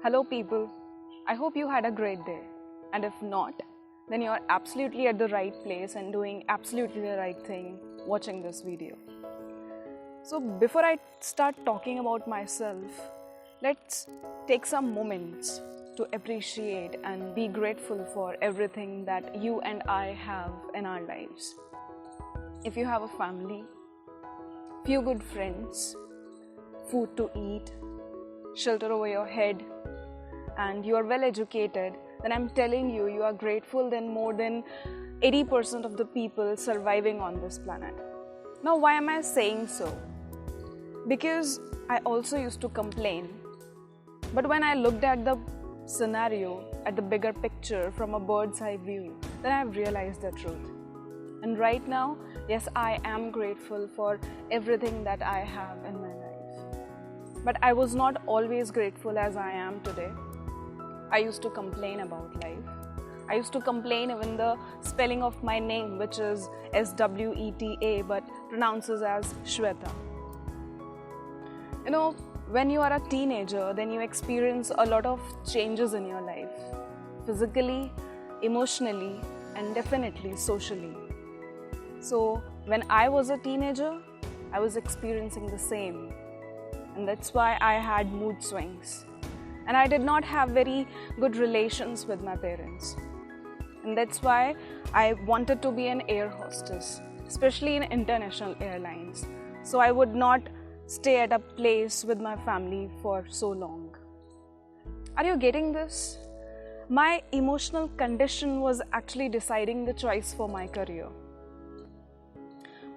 Hello people, I hope you had a great day, and if not, then you are absolutely at the right place and doing absolutely the right thing watching this video. So before I start talking about myself, let's take some moments to appreciate and be grateful for everything that you and I have in our lives. If you have a family, few good friends, food to eat, shelter over your head, and you are well educated, then I'm telling you, you are grateful than more than 80% of the people surviving on this planet. Now, why am I saying so? Because I also used to complain. But when I looked at the scenario, at the bigger picture from a bird's eye view, then I've realized the truth. And right now, yes, I am grateful for everything that I have in my life. But I was not always grateful as I am today. I used to complain about life. I used to complain even the spelling of my name, which is Sweta, but pronounces as Sweta. You know, when you are a teenager, then you experience a lot of changes in your life. Physically, emotionally, and definitely socially. So, when I was a teenager, I was experiencing the same. And that's why I had mood swings. And I did not have very good relations with my parents. And that's why I wanted to be an air hostess, especially in international airlines. So I would not stay at a place with my family for so long. Are you getting this? My emotional condition was actually deciding the choice for my career.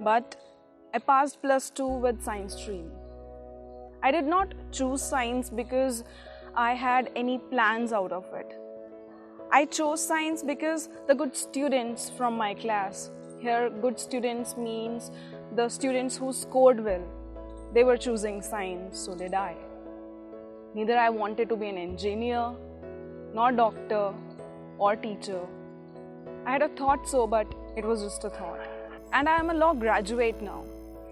But I passed +2 with science stream. I did not choose science because I had any plans out of it. I chose science because the good students from my class, here good students means the students who scored well, they were choosing science, so did I. Neither I wanted to be an engineer, nor doctor, or teacher. I had a thought so, but it was just a thought. And I am a law graduate now.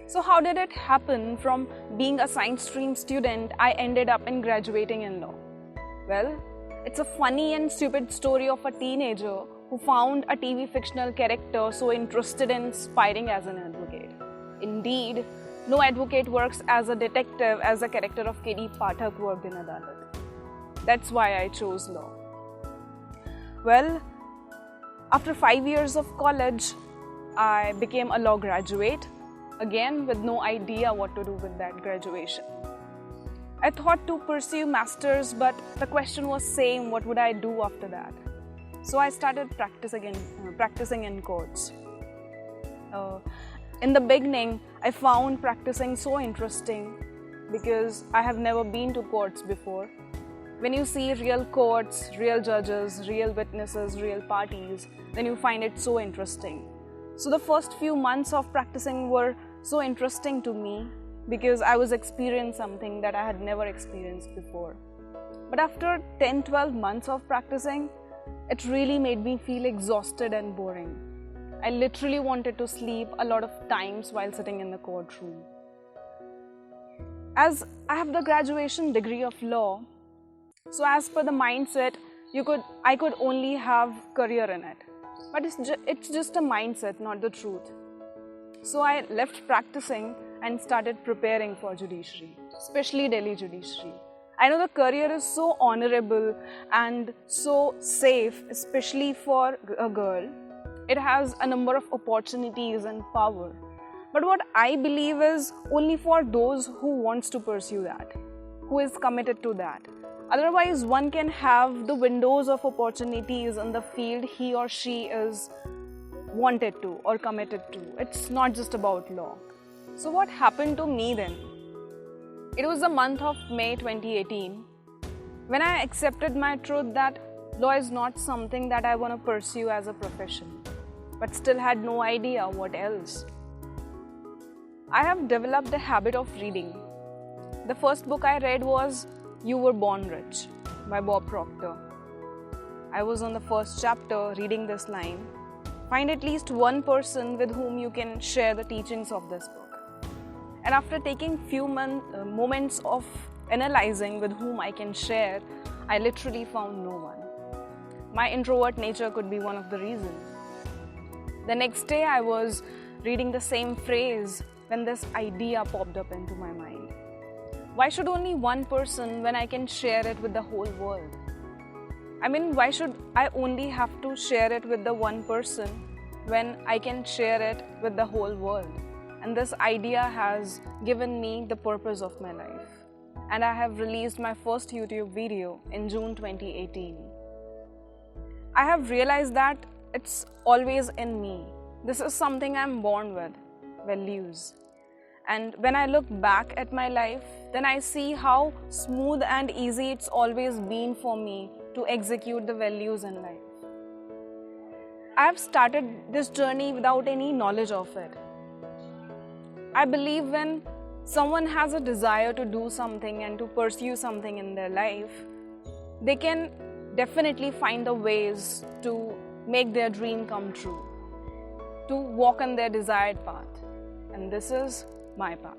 So how did it happen from being a science stream student, I ended up in graduating in law? Well, it's a funny and stupid story of a teenager who found a TV fictional character so interested in aspiring as an advocate. Indeed, no advocate works as a detective as the character of K.D. Pathak worked in Adalat. That's why I chose law. Well, after 5 years of college, I became a law graduate, again with no idea what to do with that graduation. I thought to pursue masters, but the question was same, what would I do after that? So I started practicing in courts. In the beginning, I found practicing so interesting because I have never been to courts before. When you see real courts, real judges, real witnesses, real parties, then you find it so interesting. So the first few months of practicing were so interesting to me because I was experiencing something that I had never experienced before. But after 10-12 months of practicing, it really made me feel exhausted and boring. I literally wanted to sleep a lot of times while sitting in the courtroom. As I have the graduation degree of law, so as per the mindset, I could only have career in it. But it's just a mindset, not the truth. So I left practicing and started preparing for judiciary, especially Delhi judiciary. I know the career is so honorable and so safe, especially for a girl. It has a number of opportunities and power. But what I believe is only for those who wants to pursue that, who is committed to that. Otherwise, one can have the windows of opportunities in the field he or she is wanted to or committed to. It's not just about law. So what happened to me then? It was the month of May 2018 when I accepted my truth that law is not something that I want to pursue as a profession, but still had no idea what else. I have developed a habit of reading. The first book I read was You Were Born Rich by Bob Proctor. I was on the first chapter reading this line. Find at least one person with whom you can share the teachings of this book. And after taking few moments of analyzing with whom I can share, I literally found no one. My introvert nature could be one of the reasons. The next day I was reading the same phrase when this idea popped up into my mind. Why should only one person when I can share it with the whole world? I mean, why should I only have to share it with the one person when I can share it with the whole world? And this idea has given me the purpose of my life. And I have released my first YouTube video in June 2018. I have realized that it's always in me. This is something I'm born with, values. And when I look back at my life, then I see how smooth and easy it's always been for me to execute the values in life. I have started this journey without any knowledge of it. I believe when someone has a desire to do something and to pursue something in their life, they can definitely find the ways to make their dream come true, to walk on their desired path. And this is my path.